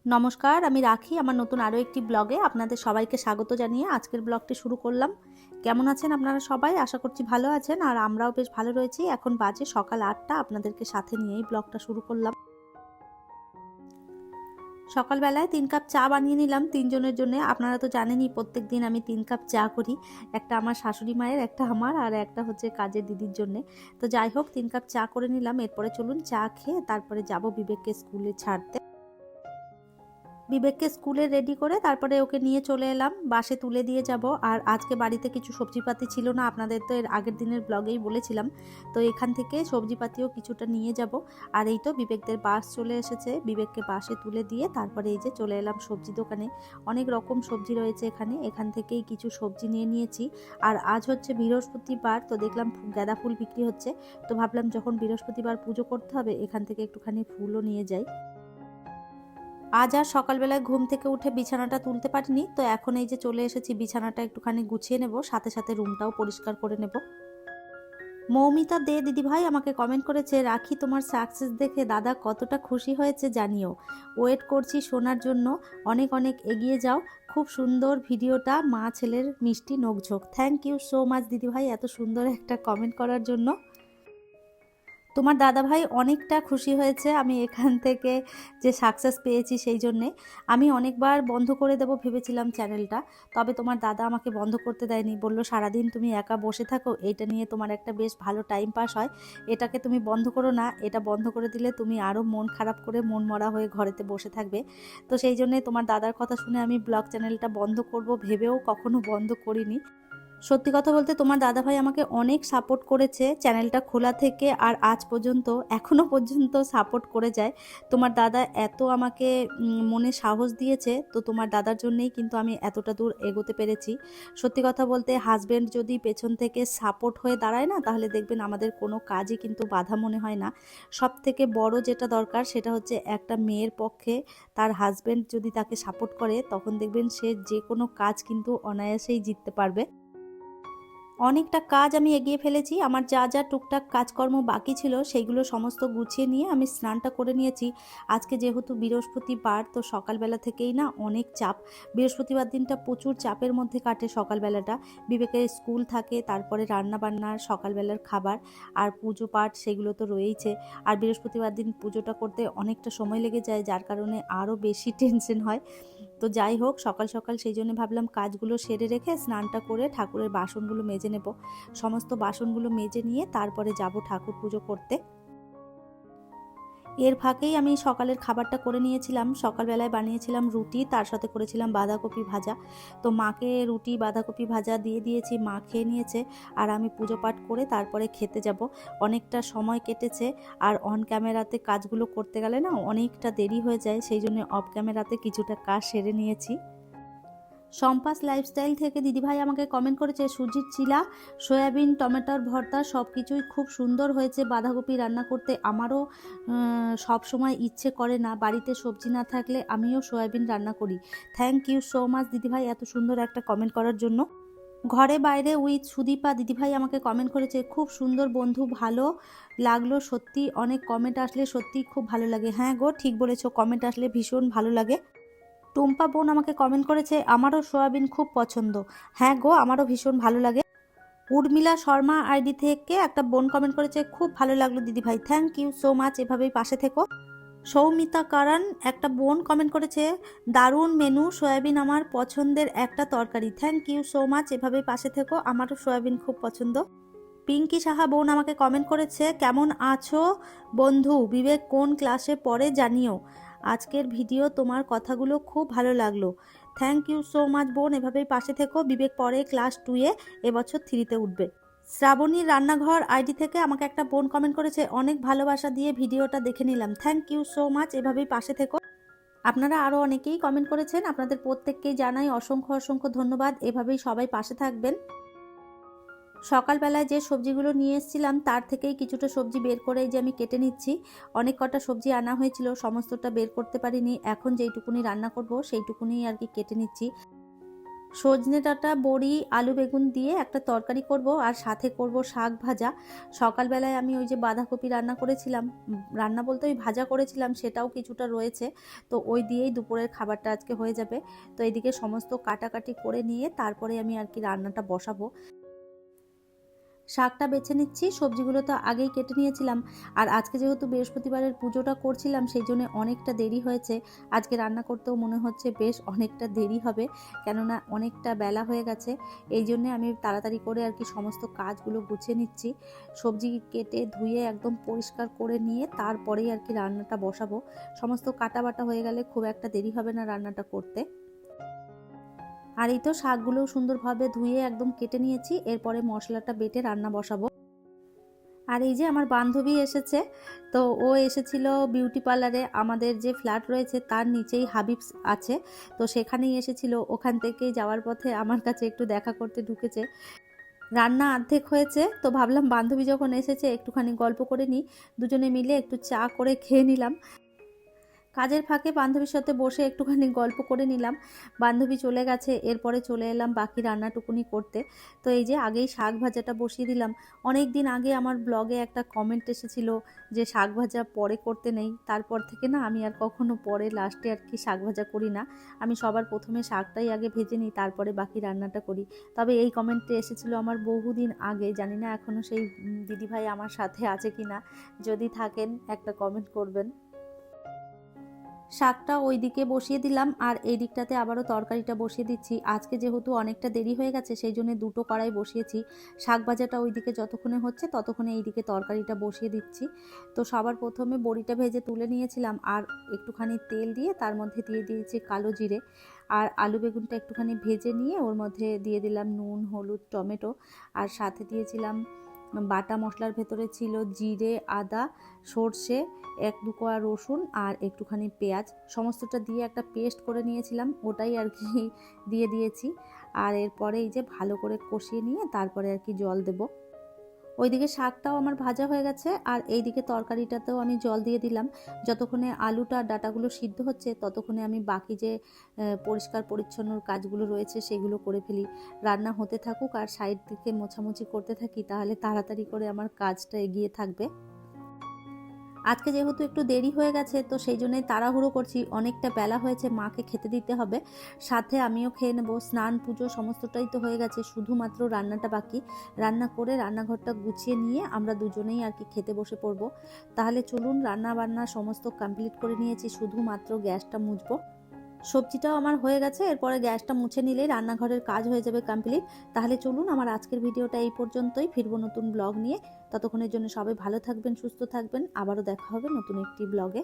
নমস্কার, আমি রাখি আমার নতুন আরও একটি ব্লগে আপনাদের সবাইকে স্বাগত জানিয়ে আজকের ব্লগটি শুরু করলাম। কেমন আছেন আপনারা সবাই? আশা করছি ভালো আছেন, আর আমরাও বেশ ভালো রয়েছি। এখন বাজে সকাল 8টা, আপনাদেরকে সাথে নিয়েই ব্লগটা শুরু করলাম। সকালবেলায় 3 কাপ চা বানিয়ে নিলাম 3 জনের জন্য। আপনারা তো জানেনই প্রত্যেক দিন আমি 3 কাপ চা করি, একটা আমার শাশুড়ি মায়ের, একটা আমার, আর একটা হচ্ছে কাজের দিদির জন্য। তো যাই হোক 3 কাপ চা করে নিলাম। এরপরে চলুন চা খেয়ে তারপরে যাব বিবেককে স্কুলে ছাড়তে। বিবেককে স্কুলে রেডি করে তারপরে ওকে নিয়ে চলে এলাম, বাসে তুলে দিয়ে যাব। আর আজকে বাড়িতে কিছু সবজিপাতি ছিল না, আপনাদের তো এর আগের দিনের ব্লগেই বলেছিলাম। তো এখান থেকে সবজিপাতিও কিছুটা নিয়ে যাব। আর এই তো বিবেকদের বাস চলে এসেছে, বিবেককে বাসে তুলে দিয়ে তারপরে এই যে চলে এলাম সবজি দোকানে। অনেক রকম সবজি রয়েছে এখানে, এখান থেকেই কিছু সবজি নিয়ে নিয়েছি। আর আজ হচ্ছে বৃহস্পতিবার, তো দেখলাম গাঁদা ফুল বিক্রি হচ্ছে। তো ভাবলাম যখন বৃহস্পতিবার পুজো করতে হবে, এখান থেকে একটুখানি ফুলও নিয়ে যাই। আজ আর সকালবেলায় ঘুম থেকে উঠে বিছানাটা তুলতে পারিনি, তো এখন এই যে চলে এসেছি, বিছানাটা একটুখানি গুছিয়ে নেব, সাথে সাথে রুমটাও পরিষ্কার করে নেব। মৌমিতা দে দিদিভাই আমাকে কমেন্ট করেছে, রাখি তোমার সাকসেস দেখে দাদা কতটা খুশি হয়েছে জানিও, ওয়েট করছি শোনার জন্য, অনেক অনেক এগিয়ে যাও, খুব সুন্দর ভিডিওটা, মা ছেলের মিষ্টি নোকঝোঁক। থ্যাংক ইউ সো মাচ দিদিভাই এত সুন্দর একটা কমেন্ট করার জন্য। তোমার দাদাভাই অনেকটা খুশি হয়েছে আমি এখান থেকে যে সাকসেস পেয়েছি সেই জন্যে। আমি অনেকবার বন্ধ করে দেব ভেবেছিলাম চ্যানেলটা, তবে তোমার দাদা আমাকে বন্ধ করতে দেয়নি, বলল সারাদিন তুমি একা বসে থাকো, এটা নিয়ে তোমার একটা বেশ ভালো টাইম পাস হয়, এটাকে তুমি বন্ধ করো না, এটা বন্ধ করে দিলে তুমি আরও মন খারাপ করে মন মরা হয়ে ঘরেতে বসে থাকবে। তো সেই জন্যে তোমার দাদার কথা শুনে আমি ব্লগ চ্যানেলটা বন্ধ করব ভেবেও কখনো বন্ধ করিনি। সত্যি কথা বলতে তোমার দাদাভাই আমাকে অনেক সাপোর্ট করেছে চ্যানেলটা খোলা থেকে, আর আজ পর্যন্ত এখনও পর্যন্ত সাপোর্ট করে যায়। তোমার দাদা এত আমাকে মনে সাহস দিয়েছে, তো তোমার দাদার জন্যেই কিন্তু আমি এতটা দূর এগোতে পেরেছি। সত্যি কথা বলতে হাজব্যান্ড যদি পেছন থেকে সাপোর্ট হয়ে দাঁড়ায় না, তাহলে দেখবেন আমাদের কোনো কাজই কিন্তু বাধা মনে হয় না। সব থেকে বড় যেটা দরকার সেটা হচ্ছে একটা মেয়ের পক্ষে তার হাজব্যান্ড যদি তাকে সাপোর্ট করে, তখন দেখবেন সে যে কোনো কাজ কিন্তু অনায়াসেই জিততে পারবে। অনেকটা কাজ আমি এগিয়ে ফেলেছি, আমার যা যা টুকটাক কাজকর্ম বাকি ছিল সেইগুলো সমস্ত গুছিয়ে নিয়ে আমি স্নানটা করে নিয়েছি। আজকে যেহেতু বৃহস্পতিবার, তো সকালবেলা থেকেই না অনেক চাপ। বৃহস্পতিবার দিনটা প্রচুর চাপের মধ্যে কাটে সকালবেলাটা। বিবেকের স্কুল থাকে, তারপরে রান্না বান্নার, সকালবেলার খাবার, আর পুজো পাঠ সেগুলো তো রয়েইছে। আর বৃহস্পতিবার দিন পুজোটা করতে অনেকটা সময় লেগে যায়, যার কারণে আরও বেশি টেনশন হয়। তো যাই হোক সকাল সকাল সেই জন্য ভাবলাম কাজগুলো সেরে রেখে স্নানটা করে ঠাকুরের বাসনগুলো মেজে নেব। সমস্ত বাসনগুলো মেজে নিয়ে তারপরে যাব ঠাকুর পুজো করতে। এর ফাঁকেই আমি সকালের খাবারটা করে নিয়েছিলাম। সকালবেলায় বানিয়েছিলাম রুটি, তার সাথে করেছিলাম বাঁধাকপি ভাজা। তো মাকে রুটি বাঁধাকপি ভাজা দিয়ে দিয়েছি, মা খেয়ে নিয়েছে। আর আমি পুজো পাঠ করে তারপরে খেতে যাব। অনেকটা সময় কেটেছে, আর অন ক্যামেরাতে কাজগুলো করতে গেলে না অনেকটা দেরি হয়ে যায়, সেই জন্য অফ ক্যামেরাতে কিছুটা কাজ সেরে নিয়েছি। সম্পাস লাইফস্টাইল থেকে দিদিভাই আমাকে কমেন্ট করেছে, সুজির চিলা, সয়াবিন, টমেটোর ভর্তা সব কিছুই খুব সুন্দর হয়েছে, বাঁধাকপি রান্না করতে আমারও সব সময় ইচ্ছে করে না, বাড়িতে সবজি না থাকলে আমিও সয়াবিন রান্না করি। থ্যাংক ইউ সো মাচ দিদিভাই এত সুন্দর একটা কমেন্ট করার জন্য। ঘরে বাইরে উইথ সুদীপা দিদিভাই আমাকে কমেন্ট করেছে, খুব সুন্দর বন্ধু, ভালো লাগলো সত্যি, অনেক কমেন্ট আসলে সত্যি খুব ভালো লাগে। হ্যাঁ গো, ঠিক বলেছো, কমেন্ট আসলে ভীষণ ভালো লাগে। টুম্পা বোন আমাকে কমেন্ট করেছে, আমারও সয়াবিন খুব পছন্দ। হ্যাঁ গো, আমারও ভীষণ ভালো লাগে। উর্মিলা শর্মা আইডি থেকে একটা বোন কমেন্ট করেছে, খুব ভালো লাগলো দিদিভাই, থ্যাংক ইউ সো মাচ, এভাবেই পাশে থেকো। সৌমিতা কারণ একটা বোন কমেন্ট করেছে, দারুণ মেনু, সয়াবিন আমার পছন্দের একটা তরকারি, থ্যাংক ইউ সো মাচ, এভাবেই পাশে থেকো, আমারও সয়াবিন খুব পছন্দ। পিঙ্কি সাহা বোন আমাকে কমেন্ট করেছে, কেমন আছো বন্ধু, বিবেক কোন ক্লাসে পড়ে জানিও, আজকের ভিডিও তোমার কথাগুলো খুব ভালো লাগলো। থ্যাংক ইউ সো মাচ বোন, এভাবেই পাশে থেকো, বিবেক পড়ে ক্লাস 2-এ, এবছর 3-তে উঠবে। শ্রাবণীর রান্নাঘর আইডি থেকে আমাকে একটা বোন কমেন্ট করেছে, অনেক ভালোবাসা দিয়ে ভিডিওটা দেখে নিলাম, থ্যাংক ইউ সো মাচ, এভাবেই পাশে থেকো। আপনারা আরও অনেকেই কমেন্ট করেছেন, আপনাদের প্রত্যেককেই জানাই অসংখ্য অসংখ্য ধন্যবাদ, এভাবেই সবাই পাশে থাকবেন। সকালবেলায় যে সবজিগুলো নিয়ে এসেছিলাম তার থেকেই কিছুটা সবজি বের করে যে আমি কেটে নিচ্ছি। অনেক কটা সবজি আনা হয়েছিল, সমস্তটা বের করতে পারিনি, এখন যেইটুকুনি রান্না করব সেইটুকুনি আর কি কেটে নিচ্ছি। সজনে ডাঁটা, বড়ি, আলু বেগুন দিয়ে একটা তরকারি করব আর সাথে করব শাক ভাজা। সকালবেলায় আমি ওই যে বাঁধাকপি রান্না করেছিলাম, রান্না বলতে ওই ভাজা করেছিলাম, সেটাও কিছুটা রয়েছে। তো ওই দিয়েই দুপুরের খাবারটা আজকে হয়ে যাবে। তো এইদিকে সমস্ত কাটাকাটি করে নিয়ে তারপরে আমি আর কি রান্নাটা বসাবো। শাকটা বেছে নিচ্ছি, সবজিগুলো তো আগেই কেটে নিয়েছিলাম। আর আজকে যেহেতু বৃহস্পতিবারের পুজোটা করছিলাম সেই জন্য অনেকটা দেরি হয়েছে। আজকে রান্না করতেও মনে হচ্ছে বেশ অনেকটা দেরি হবে, কেননা অনেকটা বেলা হয়ে গেছে। এই জন্যে আমি তাড়াতাড়ি করে আর কি সমস্ত কাজগুলো গুছিয়ে নিচ্ছি। সবজি কেটে ধুয়ে একদম পরিষ্কার করে নিয়ে তারপরেই আর কি রান্নাটা বসাবো। সমস্ত কাটা বাটা হয়ে গেলে খুব একটা দেরি হবে না রান্নাটা করতে। আর এই তো শাকগুলোও সুন্দরভাবে ধুয়ে একদম কেটে নিয়েছি, এরপরে মশলাটা বেটে রান্না বসাবো। আর এই যে আমার বান্ধবী এসেছে, তো ও এসেছিল বিউটি পার্লারে, আমাদের যে ফ্ল্যাট রয়েছে তার নিচেই হাবিবস আছে, তো সেখানেই এসেছিল। ওখান থেকে যাওয়ার পথে আমার কাছে একটু দেখা করতে ঢুকেছে। রান্না অর্ধেক হয়েছে, তো ভাবলাম বান্ধবী যখন এসেছে একটুখানি গল্প করে নিই, দুজনে মিলে একটু চা করে খেয়ে নিলাম। কাজের ফাঁকে বান্ধবীর সাথে বসে একটুখানি গল্প করে নিলাম। বান্ধবী চলে গেছে, এরপরে চলে এলাম বাকি রান্নাটুকুনি করতে। তো এই যে আগেই শাক ভাজাটা বসিয়ে দিলাম। অনেক দিন আগে আমার ব্লগে একটা কমেন্ট এসেছিল যে শাক ভাজা পরে করতে নেই, তারপর থেকে না আমি আর কখনো পরে লাস্টে আর কি শাক ভাজা করি না। আমি সবার প্রথমে শাকটাই আগে ভেজে নিই, তারপরে বাকি রান্নাটা করি। তবে এই কমেন্টটা এসেছিল আমার বহুদিন আগে, জানি না এখনও সেই দিদিভাই আমার সাথে আছে কি না। যদি থাকেন একটা কমেন্ট করবেন। শাকটা ওই দিকে বসিয়ে দিলাম আর এই দিকটাতে আবারও তরকারিটা বসিয়ে দিচ্ছি। আজকে যেহেতু অনেকটা দেরি হয়ে গেছে সেই জন্য দুটো কড়াই বসিয়েছি। শাক ভাজাটা ওই দিকে যতক্ষণে হচ্ছে ততক্ষণে এই দিকে তরকারিটা বসিয়ে দিচ্ছি। তো সবার প্রথমে বড়িটা ভেজে তুলে নিয়েছিলাম আর একটুখানি তেল দিয়ে তার মধ্যে দিয়ে দিয়েছি কালো জিরে। আর আলু বেগুনটা একটুখানি ভেজে নিয়ে ওর মধ্যে দিয়ে দিলাম নুন, হলুদ, টমেটো। আর সাথে দিয়েছিলাম বাটা মশলার ভেতরে ছিল জিরে, আদা, সর্ষে, 1-2 কোয়া রসুন আর একটুখানি পেঁয়াজ, সমস্তটা দিয়ে একটা পেস্ট করে নিয়েছিলাম, ওটাই আর কি দিয়ে দিয়েছি। আর এরপরে এই যে ভালো করে কষিয়ে নিয়ে তারপরে আর কি জল দেব। ওইদিকে শাকটাও আমার ভাজা হয়ে গেছে আর এইদিকে তরকারিটাতেও আমি জল দিয়ে দিলাম। যতক্ষণে আলুটা আর ডাঁটাগুলো সিদ্ধ হচ্ছে ততক্ষণে আমি বাকি যে পরিষ্কার পরিচ্ছন্ন কাজগুলো রয়েছে সেগুলো করে ফেলি। রান্না হতে থাকুক আর সাইড থেকে মোছামুছি করতে থাকি, তাহলে তাড়াতাড়ি করে আমার কাজটা এগিয়ে থাকবে। আজকে যেহেতু একটু দেরি হয়ে গেছে তো সেই জন্যই তাড়াহুড়ো করছি, অনেকটা বেলা হয়েছে, মাকে খেতে দিতে হবে, সাথে আমিও খেয়ে নেবো। স্নান পুজো সমস্তটাই তো হয়ে গেছে, শুধুমাত্র রান্নাটা বাকি। রান্না করে রান্নাঘরটা গুছিয়ে নিয়ে আমরা দুজনেই আর কি খেতে বসে পড়বো। তাহলে চলুন, রান্না বান্না সমস্ত কমপ্লিট করে নিয়েছি, শুধুমাত্র গ্যাসটা মুছবো। সবজিটাও আমার হয়ে গেছে, এরপরে গ্যাসটা মুছে নিলেই রান্নাঘরের কাজ হয়ে যাবে কমপ্লিট। তাহলে চলুন, আমার আজকের ভিডিওটা এই পর্যন্তই, ফিরবো নতুন ব্লগ নিয়ে। ততক্ষণের জন্য সবাই ভালো থাকবেন, সুস্থ থাকবেন, আবারও দেখা হবে নতুন একটি ব্লগে।